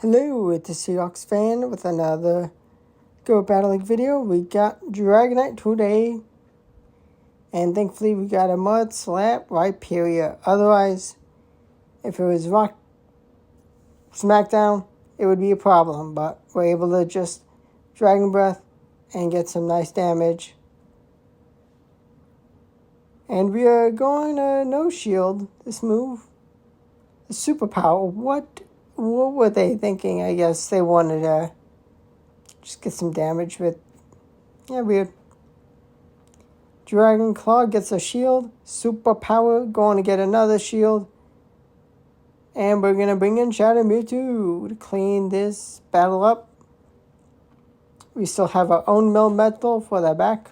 Hello, it's the SeahawksFan with another Go Battling video. We got Dragonite today, and thankfully we got a Mud Slap Rhyperior. Otherwise, if it was Rock Smackdown, it would be a problem, but we're able to just Dragon Breath and get some nice damage. And we are going to no shield this move. The superpower, what were they thinking? I guess they wanted to just get some damage with... Yeah, weird. Dragon Claw gets a shield. Superpower going to get another shield. And we're going to bring in Shadow Mewtwo to clean this battle up. We still have our own Melmetal for the back.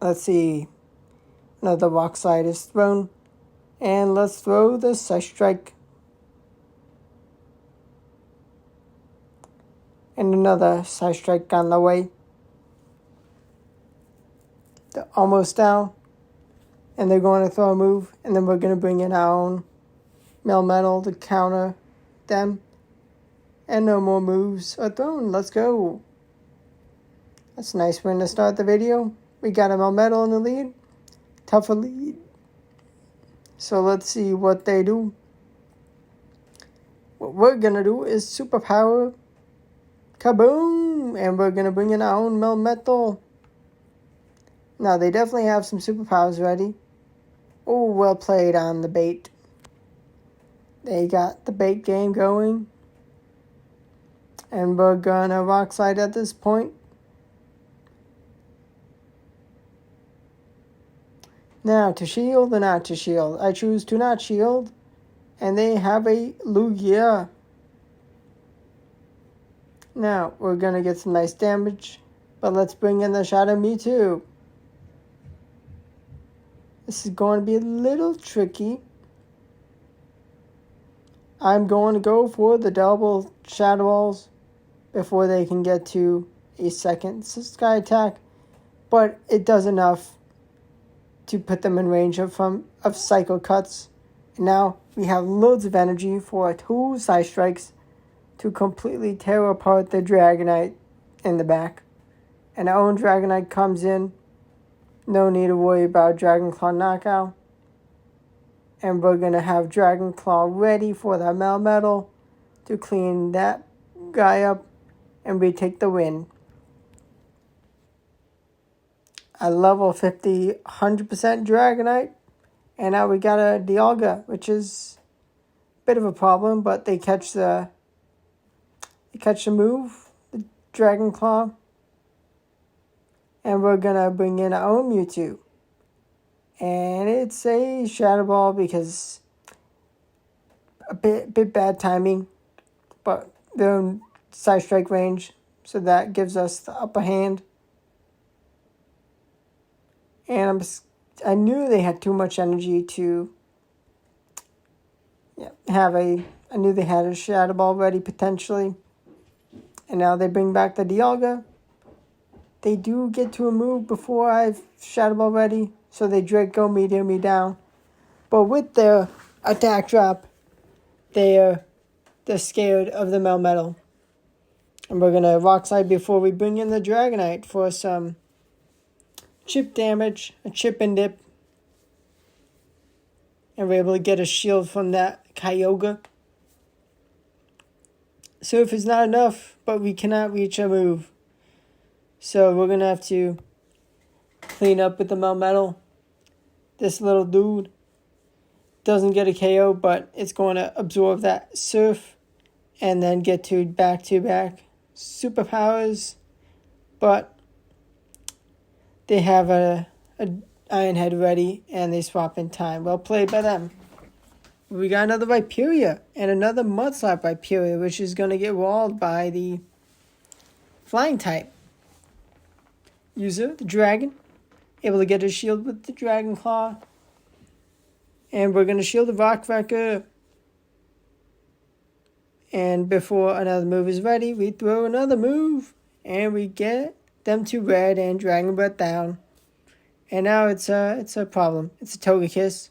Let's see. Another Rock Slide is thrown. And let's throw the Psystrike. And another Psystrike on the way. They're almost down. And they're going to throw a move. And then we're going to bring in our own Melmetal to counter them. And no more moves are thrown. Let's go. That's a nice way to start the video. We got a Melmetal in the lead. Tougher lead. So let's see what they do. What we're going to do is Superpower. Kaboom! And we're going to bring in our own Melmetal. Now, they definitely have some superpowers ready. Oh, well played on the bait. They got the bait game going. And we're going to Rock Slide at this point. Now, to shield or not to shield? I choose to not shield. And they have a Lugia. Now, we're going to get some nice damage. But let's bring in the Shadow Mewtwo. This is going to be a little tricky. I'm going to go for the double Shadow Balls before they can get to a second Sky Attack. But it does enough to put them in range of Psycho Cuts. And now we have loads of energy for 2 Psystrikes to completely tear apart the Dragonite in the back. And our own Dragonite comes in. No need to worry about Dragon Claw knockout. And we're going to have Dragon Claw ready for the Melmetal to clean that guy up. And we take the win. A level 50, 100% Dragonite. And now we got a Dialga, which is a bit of a problem. But they catch the move, the Dragon Claw. And we're going to bring in our own Mewtwo. And it's a Shadow Ball because a bit bad timing. But they're in Psystrike range. So that gives us the upper hand. And I knew they had too much energy to I knew they had a Shadow Ball ready potentially. And now they bring back the Dialga. They do get to a move before I've Shadow Ball ready. So they Draco Meteor me down. But with their attack drop, they're scared of the Melmetal. And we're going to Rock Slide before we bring in the Dragonite for some chip damage, a chip and dip. And we're able to get a shield from that Kyogre. Surf is not enough, but we cannot reach a move. So we're going to have to clean up with the Melmetal. This little dude doesn't get a KO, but it's going to absorb that Surf and then get to back-to-back superpowers. But they have a Iron Head ready, and they swap in time. Well played by them. We got another Rhyperior, and another Mud Slap Rhyperior, which is going to get walled by the Flying type. User, the Dragon, able to get a shield with the Dragon Claw. And we're going to shield the Rock Wrecker. And before another move is ready, we throw another move. And we get them to red and Dragon Breath down. And now it's a problem. It's a Togekiss.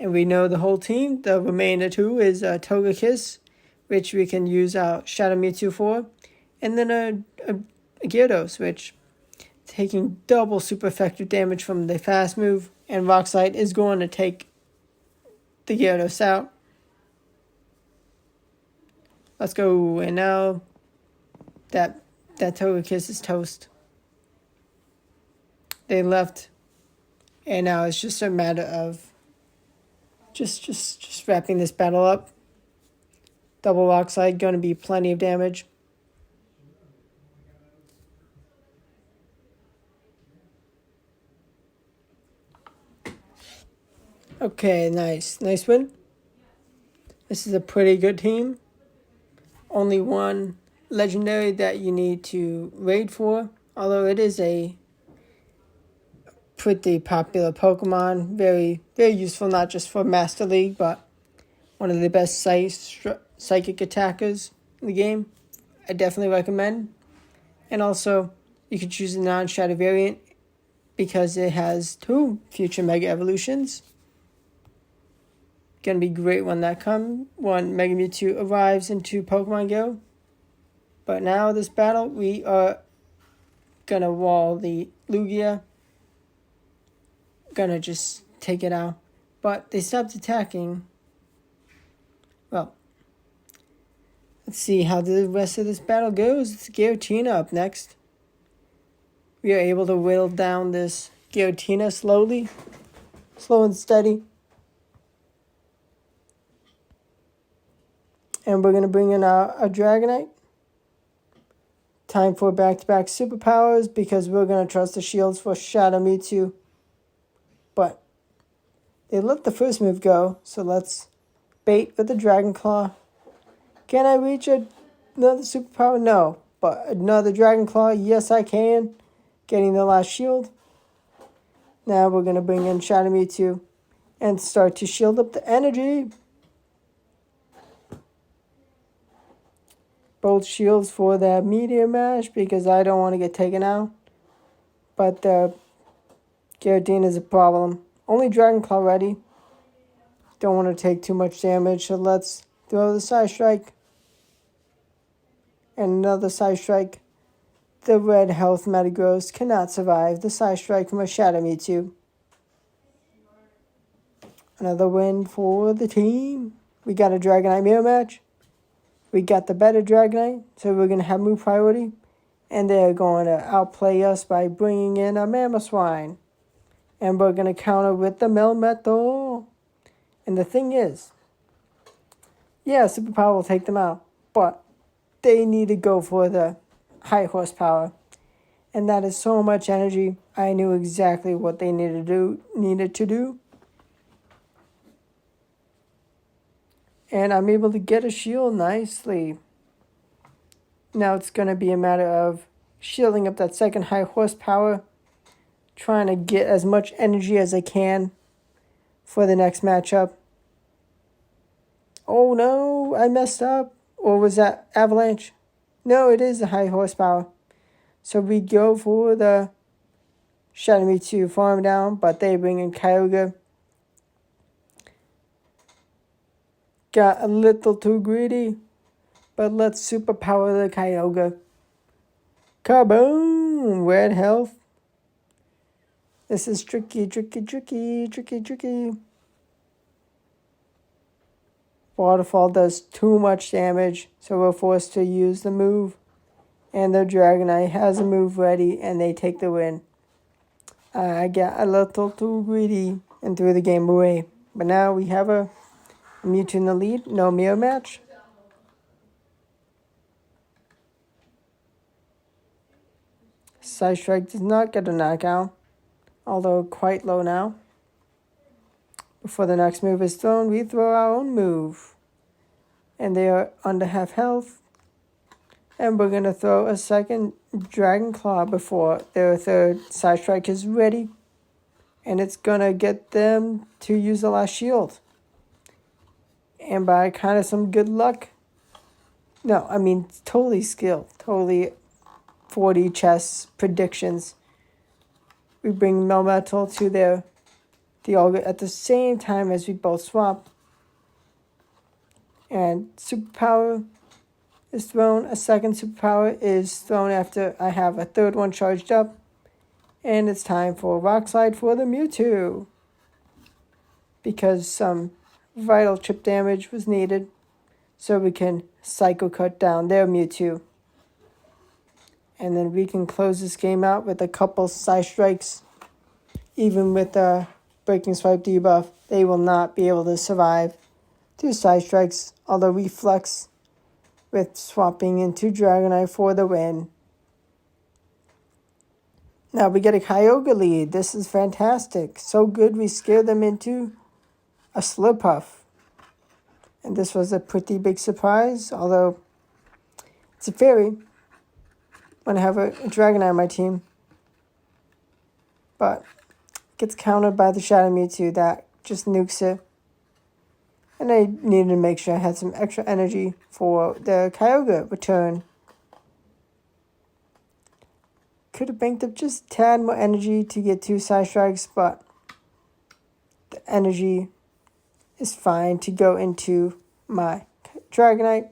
And we know the whole team. The remainder two is Togekiss, which we can use our Shadow Mewtwo for. And then a Gyarados, which taking double super effective damage from the fast move. And Rock Slide is going to take the Gyarados out. Let's go. And now that Togekiss is toast. They left. And now it's just a matter of just wrapping this battle up. Double Rock Slide, going to be plenty of damage. Okay, nice win. This is a pretty good team. Only one legendary that you need to raid for, although it is a pretty popular Pokemon. Very, very useful, not just for Master League, but one of the best psychic attackers in the game. I definitely recommend. And also, you can choose a non-shadow variant because it has 2 future Mega Evolutions. Gonna be great when Mega Mewtwo arrives into Pokemon Go. But now this battle, we are gonna wall the Lugia. Gonna just take it out. But they stopped attacking. Well, let's see how the rest of this battle goes. It's Giratina up next. We are able to whittle down this Giratina slowly. Slow and steady. And we're going to bring in a Dragonite. Time for back-to-back superpowers because we're going to trust the shields for Shadow Mewtwo. But they let the first move go, so let's bait with the Dragon Claw. Can I reach another superpower? No. But another Dragon Claw, yes I can. Getting the last shield. Now we're going to bring in Shadow Mewtwo and start to shield up the energy. Both shields for that Meteor Mash because I don't want to get taken out. But the Giratina is a problem. Only Dragon Claw ready. Don't want to take too much damage, so let's throw the Side Strike. And another Side Strike. The red health Metagross cannot survive the Side Strike from a Shadow Mewtwo. Another win for the team. We got a Dragonite mirror match. We got the better Dragonite, so we're going to have move priority. And they're going to outplay us by bringing in a Mamoswine. And we're going to counter with the Melmetal. And the thing is, yeah, Superpower will take them out. But they need to go for the high horsepower. And that is so much energy. I knew exactly what they needed to do. And I'm able to get a shield nicely. Now it's going to be a matter of shielding up that second high horsepower. Trying to get as much energy as I can for the next matchup. Oh no, I messed up. Or was that Avalanche? No, it is a high horsepower. So we go for the Shadow Mewtwo farm down, but they bring in Kyogre. Got a little too greedy, but let's superpower the Kyogre. Kaboom! Red health. This is tricky. Waterfall does too much damage, so we're forced to use the move. And the Dragonite has a move ready, and they take the win. I got a little too greedy and threw the game away. But now we have a Mewtwo in the lead, no mirror match. Side Strike does not get a knockout, although quite low now. Before the next move is thrown, we throw our own move. And they are under half health. And we're going to throw a second Dragon Claw before their third Side Strike is ready. And it's going to get them to use the last shield. And by kind of some good luck. No, I mean, totally skill. Totally 4D chess predictions. We bring Melmetal to their the Ogre at the same time as we both swap. And superpower is thrown. A second superpower is thrown after I have a third one charged up. And it's time for Rock Slide for the Mewtwo. Because some vital chip damage was needed. So we can Psycho Cut down their Mewtwo. And then we can close this game out with a couple Side Strikes. Even with a Breaking Swipe debuff, they will not be able to survive 2 Side Strikes, although Reflex with swapping into Dragonite for the win. Now we get a Kyogre lead. This is fantastic. So good we scared them into a Slurpuff. And this was a pretty big surprise, although it's a fairy when I have a Dragonite on my team. But it gets countered by the Shadow Mewtwo that just nukes it. And I needed to make sure I had some extra energy for the Kyogre return. Could have banked up just a tad more energy to get 2 Side Strikes, but the energy is fine to go into my Dragonite.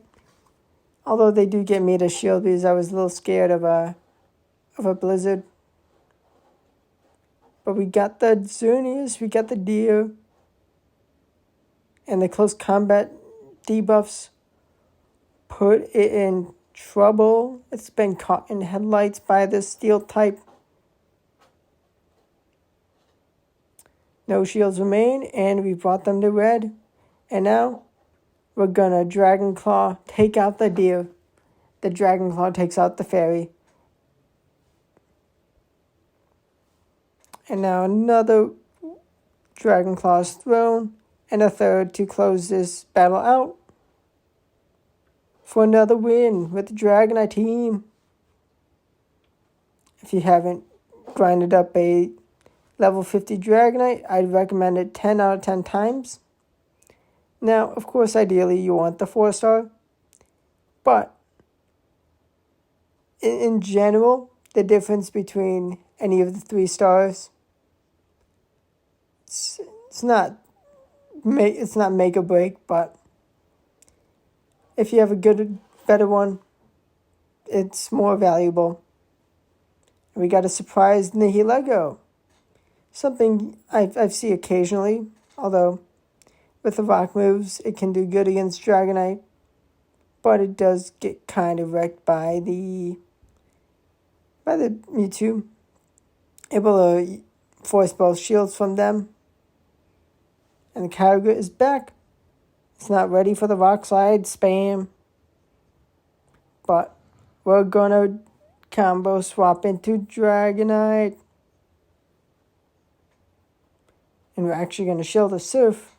Although they do get me to shield because I was a little scared of a blizzard. But we got the Xerneas, we got the Deer, and the close combat debuffs put it in trouble. It's been caught in headlights by the Steel type. No shields remain, and we brought them to red. And now we're gonna Dragon Claw take out the Deer. The Dragon Claw takes out the fairy. And now another Dragon Claw is thrown, and a third to close this battle out for another win with the Dragonite team. If you haven't grinded up a level 50 Dragonite, I'd recommend it 10 out of 10 times. Now, of course, ideally you want the 4-star, but in general, the difference between any of the 3 stars, it's not make or break, but if you have a better one, it's more valuable. We got a surprise Nihilego. Something I've seen occasionally, although with the rock moves, it can do good against Dragonite, but it does get kind of wrecked by the Mewtwo. Able to force both shields from them. And the Kyogre is back. It's not ready for the Rock Slide spam. But we're gonna combo swap into Dragonite. And we're actually gonna shield the Surf.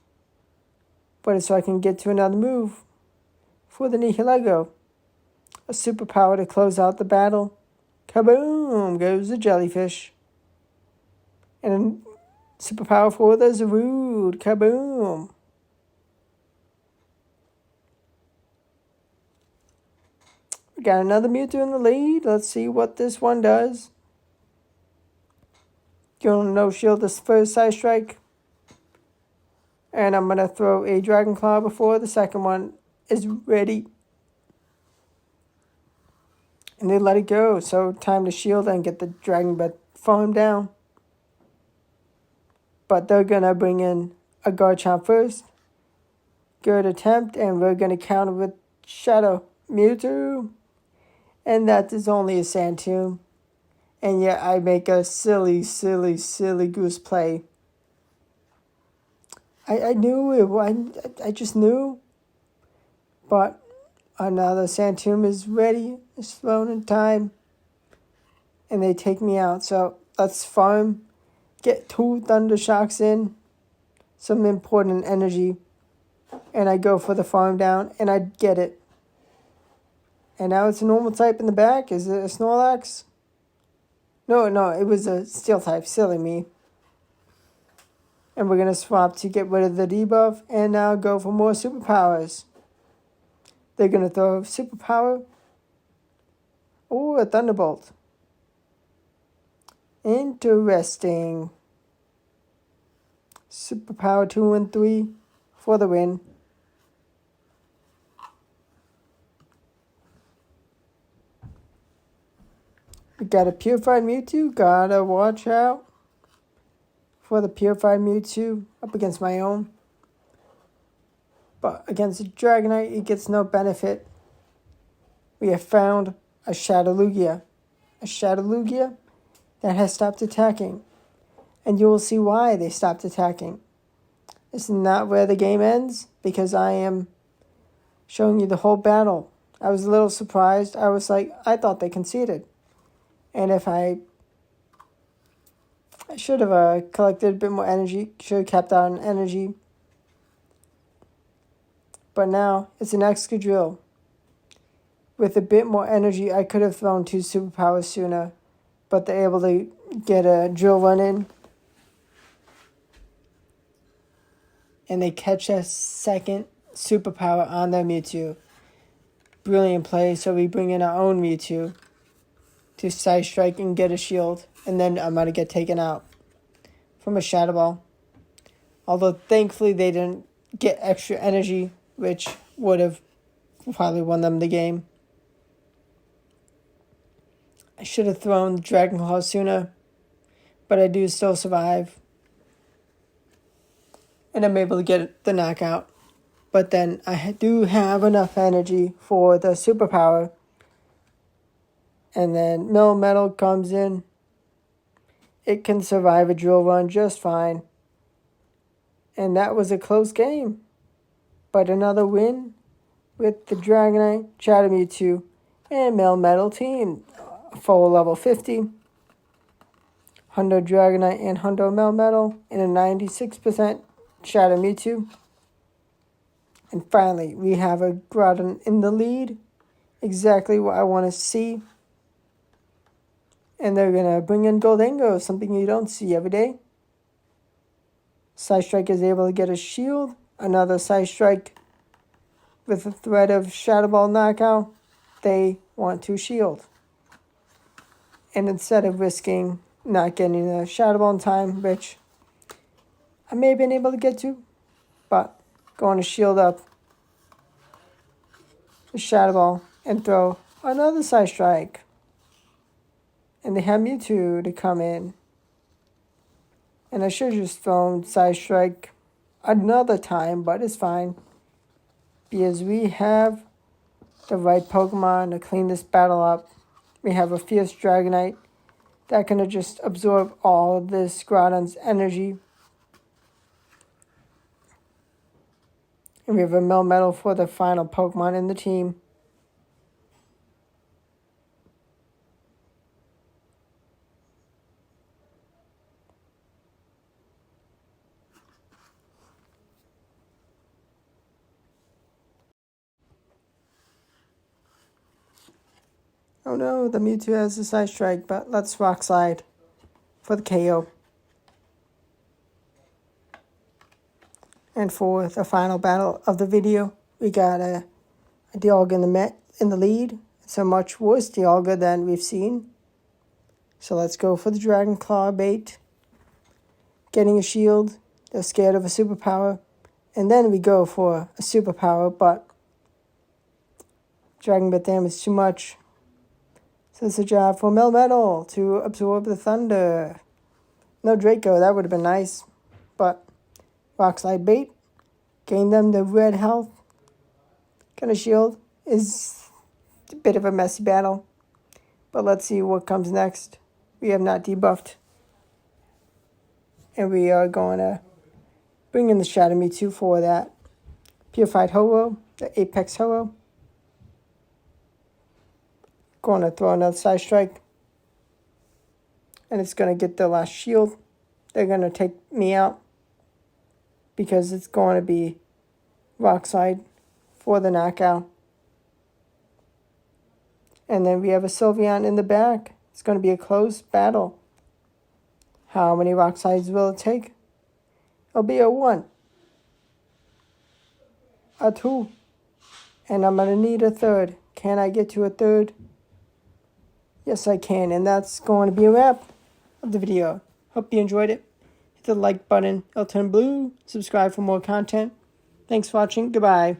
But it's so I can get to another move for the Nihilego. A superpower to close out the battle. Kaboom! Goes the Jellyfish. And superpower for the Zarude. Kaboom! We got another Mewtwo in the lead. Let's see what this one does. Gonna no-shield this first Side Strike. And I'm gonna throw a Dragon Claw before the second one is ready. And they let it go. So time to shield and get the Dragon Breath farm down. But they're gonna bring in a Garchomp first. Good attempt, and we're gonna counter with Shadow Mewtwo. And that is only a Sand Tomb. And yet I make a silly goose play. I knew it. I just knew. But another Sand Tomb is ready. It's thrown in time. And they take me out. So let's farm. Get 2 Thunder Shocks in. Some important energy. And I go for the farm down. And I get it. And now it's a normal type in the back. Is it a Snorlax? No, it was a Steel type. Silly me. And we're going to swap to get rid of the debuff. And now go for more superpowers. They're going to throw a superpower. Or a Thunderbolt. Interesting. Superpower 2 and 3 for the win. We got a Purified Mewtwo. Gotta watch out for the Purified Mewtwo up against my own. But against the Dragonite, it gets no benefit. We have found a Shadow Lugia. A Shadow Lugia that has stopped attacking. And you will see why they stopped attacking. It's not where the game ends, because I am showing you the whole battle. I was a little surprised. I was like, I thought they conceded. And if I should have collected a bit more energy, should have kept on energy. But now it's an Excadrill. With a bit more energy, I could have thrown 2 superpowers sooner, but they're able to get a drill run in. And they catch a second superpower on their Mewtwo. Brilliant play, so we bring in our own Mewtwo to Side Strike and get a shield. And then I'm going to get taken out from a Shadow Ball. Although thankfully they didn't get extra energy, which would have probably won them the game. I should have thrown Dragon Claw sooner, but I do still survive. And I'm able to get the knockout. But then I do have enough energy for the superpower. And then Melmetal comes in. It can survive a drill run just fine. And that was a close game. But another win with the Dragonite, Shadow Mewtwo, and Melmetal team. Full level 50. Hundo Dragonite and Hundo Melmetal. And a 96% Shadow Mewtwo. And finally, we have a Groudon in the lead. Exactly what I want to see. And they're going to bring in Goldango, something you don't see every day. Side Strike is able to get a shield. Another Side Strike with a threat of Shadow Ball knockout. They want to shield. And instead of risking not getting a Shadow Ball in time, which I may have been able to get to, but going to shield up the Shadow Ball and throw another Side Strike. And they have Mewtwo to come in. And I should have just thrown Side Strike another time, but it's fine. Because we have the right Pokemon to clean this battle up. We have a Fierce Dragonite that can just absorb all of this Groudon's energy. And we have a Melmetal for the final Pokemon in the team. Oh no, the Mewtwo has a Side Strike, but let's Rock Slide for the KO. And for the final battle of the video, we got a Dialga in the lead. It's a much worse Dialga than we've seen. So let's go for the Dragon Claw bait. Getting a shield. They're scared of a superpower. And then we go for a superpower, but Dragon Bit damage too much. So it's a job for Melmetal to absorb the thunder. No Draco, that would have been nice. But Rock Slide bait. Gain them the red health. Kind of shield is a bit of a messy battle. But let's see what comes next. We have not debuffed. And we are going to bring in the Shadow Mewtwo for that. Purified Ho-Oh, the Apex Ho-Oh. Going to throw another Side Strike. And it's going to get the last shield. They're going to take me out. Because it's going to be Rock Slide for the knockout. And then we have a Sylveon in the back. It's going to be a close battle. How many Rock Slides will it take? It'll be a 1. A 2. And I'm going to need a 3rd. Can I get to a 3rd? Yes, I can. And that's going to be a wrap of the video. Hope you enjoyed it. hit the like button. It'll turn blue. Subscribe for more content. Thanks for watching. Goodbye.